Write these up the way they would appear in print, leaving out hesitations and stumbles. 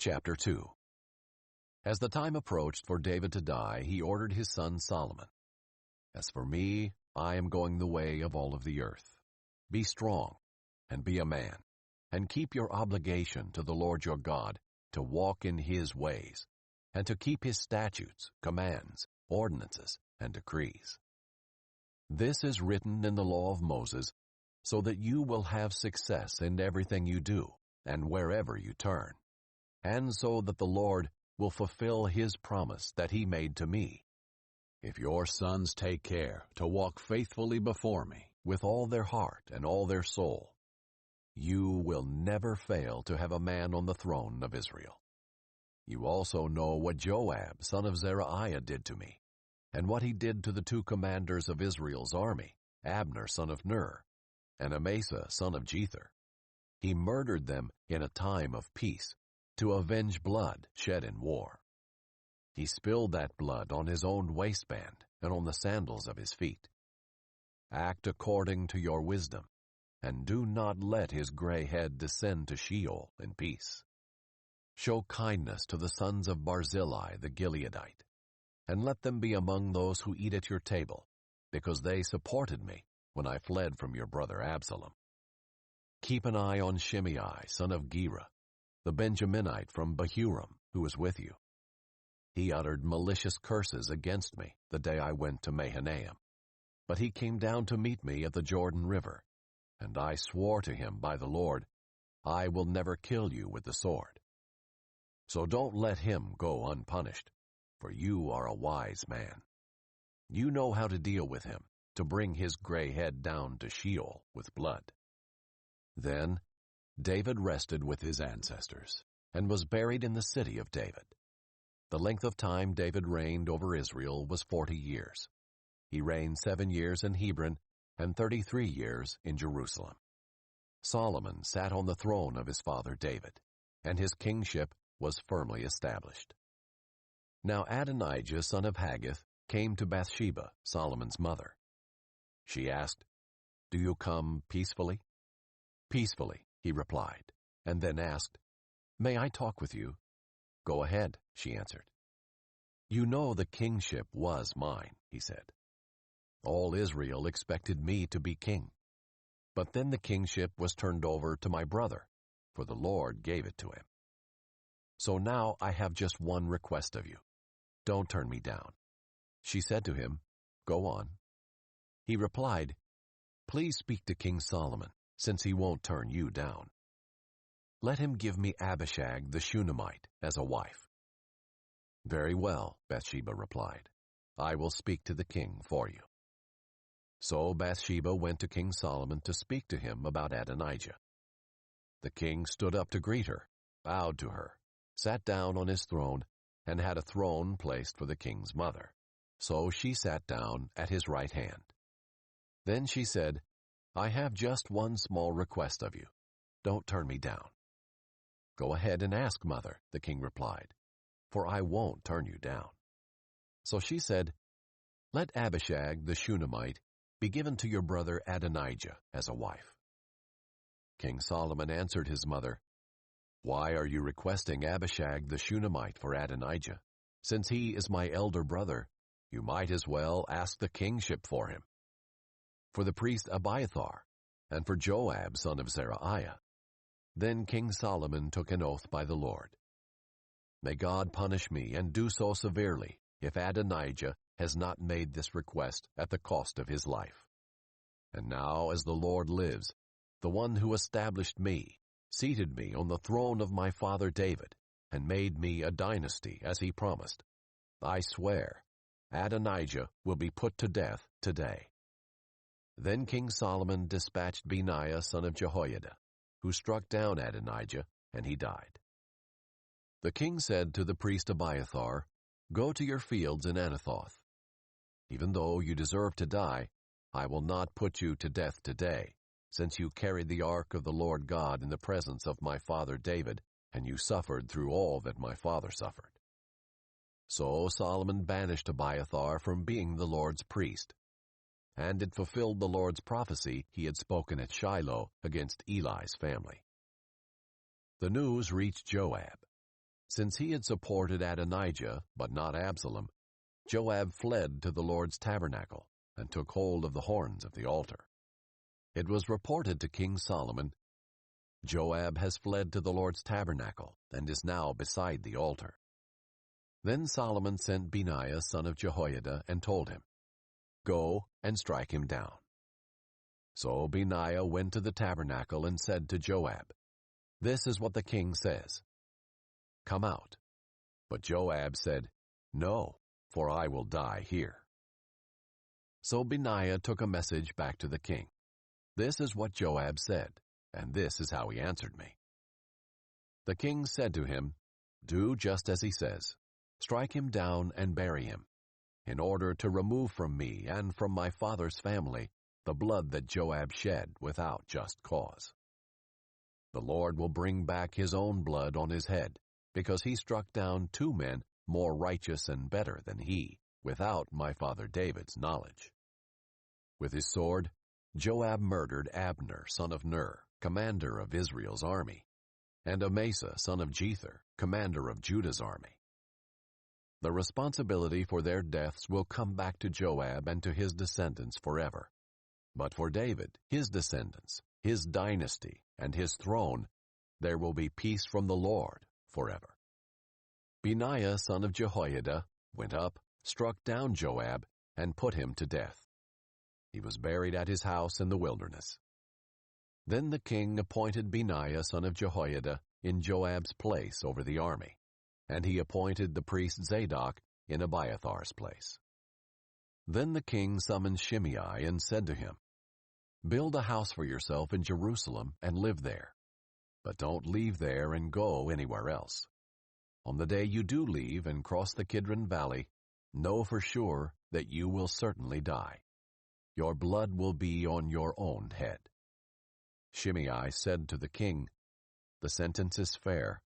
Chapter 2. As the time approached for David to die, he ordered his son Solomon, "As for me, I am going the way of all of the earth. Be strong, and be a man, and keep your obligation to the Lord your God, to walk in his ways, and to keep his statutes, commands, ordinances, and decrees. This is written in the law of Moses, so that you will have success in everything you do, and wherever you turn, and so that the Lord will fulfill his promise that he made to me. If your sons take care to walk faithfully before me with all their heart and all their soul, you will never fail to have a man on the throne of Israel. You also know what Joab, son of Zeruiah, did to me, and what he did to the two commanders of Israel's army, Abner, son of Ner, and Amasa, son of Jether. He murdered them in a time of peace, to avenge blood shed in war. He spilled that blood on his own waistband and on the sandals of his feet. Act according to your wisdom, and do not let his gray head descend to Sheol in peace. Show kindness to the sons of Barzillai the Gileadite, and let them be among those who eat at your table, because they supported me when I fled from your brother Absalom. Keep an eye on Shimei, son of Gera, the Benjaminite from Bahurim, who was with you. He uttered malicious curses against me the day I went to Mahanaim. But he came down to meet me at the Jordan River, and I swore to him by the Lord, I will never kill you with the sword. So don't let him go unpunished, for you are a wise man. You know how to deal with him, to bring his gray head down to Sheol with blood." Then David rested with his ancestors, and was buried in the city of David. The length of time David reigned over Israel was 40 years. He reigned 7 years in Hebron, and 33 years in Jerusalem. Solomon sat on the throne of his father David, and his kingship was firmly established. Now Adonijah, son of Haggith, came to Bathsheba, Solomon's mother. She asked, "Do you come peacefully?" "Peacefully," he replied, and then asked, "May I talk with you?" "Go ahead," she answered. "You know the kingship was mine," he said. "All Israel expected me to be king. But then the kingship was turned over to my brother, for the Lord gave it to him. So now I have just one request of you. Don't turn me down." She said to him, "Go on." He replied, "Please speak to King Solomon, since he won't turn you down. Let him give me Abishag the Shunammite as a wife." "Very well," Bathsheba replied. "I will speak to the king for you." So Bathsheba went to King Solomon to speak to him about Adonijah. The king stood up to greet her, bowed to her, sat down on his throne, and had a throne placed for the king's mother. So she sat down at his right hand. Then she said, "I have just one small request of you. Don't turn me down." "Go ahead and ask, mother," the king replied, "for I won't turn you down." So she said, "Let Abishag the Shunammite be given to your brother Adonijah as a wife." King Solomon answered his mother, "Why are you requesting Abishag the Shunammite for Adonijah? Since he is my elder brother, you might as well ask the kingship for him. For the priest Abiathar, and for Joab son of Zeruiah." Then King Solomon took an oath by the Lord. "May God punish me and do so severely if Adonijah has not made this request at the cost of his life. And now, as the Lord lives, the one who established me, seated me on the throne of my father David, and made me a dynasty as he promised, I swear, Adonijah will be put to death today." Then King Solomon dispatched Benaiah son of Jehoiada, who struck down Adonijah, and he died. The king said to the priest Abiathar, "Go to your fields in Anathoth. Even though you deserve to die, I will not put you to death today, since you carried the ark of the Lord God in the presence of my father David, and you suffered through all that my father suffered." So Solomon banished Abiathar from being the Lord's priest, and it fulfilled the Lord's prophecy he had spoken at Shiloh against Eli's family. The news reached Joab. Since he had supported Adonijah, but not Absalom, Joab fled to the Lord's tabernacle and took hold of the horns of the altar. It was reported to King Solomon, "Joab has fled to the Lord's tabernacle and is now beside the altar." Then Solomon sent Benaiah son of Jehoiada and told him, "Go and strike him down." So Benaiah went to the tabernacle and said to Joab, "This is what the king says. Come out." But Joab said, "No, for I will die here." So Benaiah took a message back to the king. "This is what Joab said, and this is how he answered me." The king said to him, "Do just as he says. Strike him down and bury him, in order to remove from me and from my father's family the blood that Joab shed without just cause. The Lord will bring back his own blood on his head, because he struck down 2 men more righteous and better than he, without my father David's knowledge." With his sword, Joab murdered Abner son of Ner, commander of Israel's army, and Amasa son of Jether, commander of Judah's army. The responsibility for their deaths will come back to Joab and to his descendants forever. But for David, his descendants, his dynasty, and his throne, there will be peace from the Lord forever. Benaiah son of Jehoiada went up, struck down Joab, and put him to death. He was buried at his house in the wilderness. Then the king appointed Benaiah son of Jehoiada in Joab's place over the army, and he appointed the priest Zadok in Abiathar's place. Then the king summoned Shimei and said to him, "Build a house for yourself in Jerusalem and live there, but don't leave there and go anywhere else. On the day you do leave and cross the Kidron Valley, know for sure that you will certainly die. Your blood will be on your own head." Shimei said to the king, "The sentence is fair.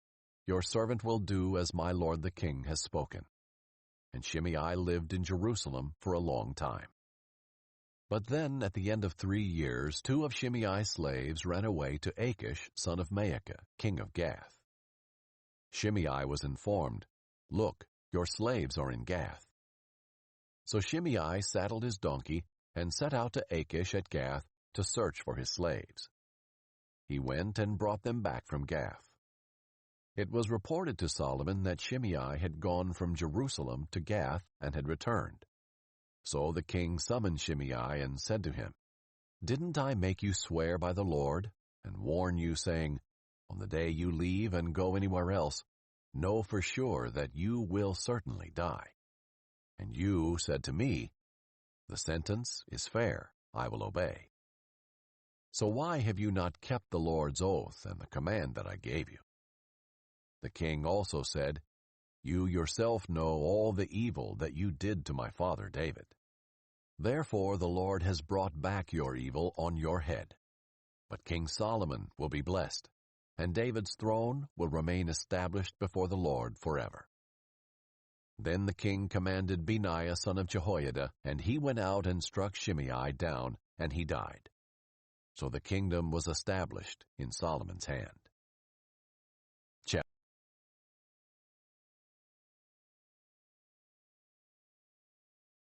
Your servant will do as my lord the king has spoken." And Shimei lived in Jerusalem for a long time. But then, at the end of 3 years, 2 of Shimei's slaves ran away to Achish, son of Maacah, king of Gath. Shimei was informed, "Look, your slaves are in Gath." So Shimei saddled his donkey and set out to Achish at Gath to search for his slaves. He went and brought them back from Gath. It was reported to Solomon that Shimei had gone from Jerusalem to Gath and had returned. So the king summoned Shimei and said to him, "Didn't I make you swear by the Lord and warn you, saying, 'On the day you leave and go anywhere else, know for sure that you will certainly die'? And you said to me, 'The sentence is fair, I will obey.' So why have you not kept the Lord's oath and the command that I gave you?" The king also said, "You yourself know all the evil that you did to my father David. Therefore the Lord has brought back your evil on your head. But King Solomon will be blessed, and David's throne will remain established before the Lord forever." Then the king commanded Benaiah son of Jehoiada, and he went out and struck Shimei down, and he died. So the kingdom was established in Solomon's hand.